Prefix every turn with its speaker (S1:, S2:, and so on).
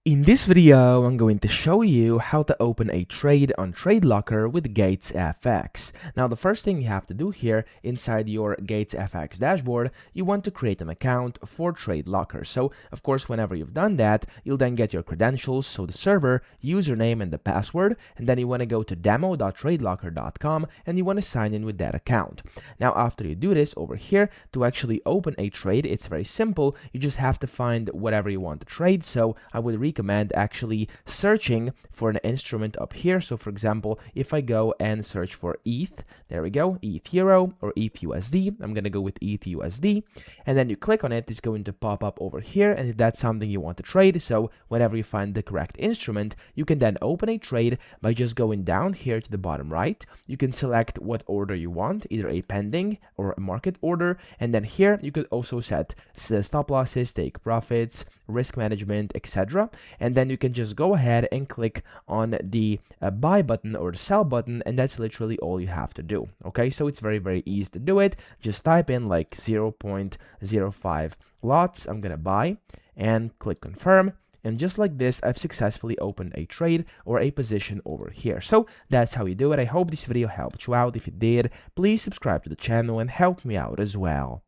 S1: In this video, I'm going to show you how to open a trade on TradeLocker with GatesFX. Now, the first thing you have to do here inside your GatesFX dashboard, you want to create an account for TradeLocker. So, of course, whenever you've done that, you'll then get your credentials, so the server, username, and the password, and then you want to go to demo.tradelocker.com and you want to sign in with that account. Now, after you do this over here, to actually open a trade, it's very simple. You just have to find whatever you want to trade. So, I would recommend actually searching for an instrument up here. So for example, if I go and search for ETH, there we go, ETH Euro or ETH USD, I'm going to go with ETH USD, and then you click on it, it's going to pop up over here, and if that's something you want to trade, so whenever you find the correct instrument, you can then open a trade by just going down here to the bottom right. You can select what order you want, either a pending or a market order, and then here you could also set stop losses, take profits, risk management, etc. And then you can just go ahead and click on the buy button or the sell button, and that's literally all you have to do. Okay, so it's very, very easy to do it. Just type in like 0.05 lots. I'm gonna buy and click confirm. And just like this, I've successfully opened a trade or a position over here. So that's how you do it. I hope this video helped you out. If it did, please subscribe to the channel and help me out as well.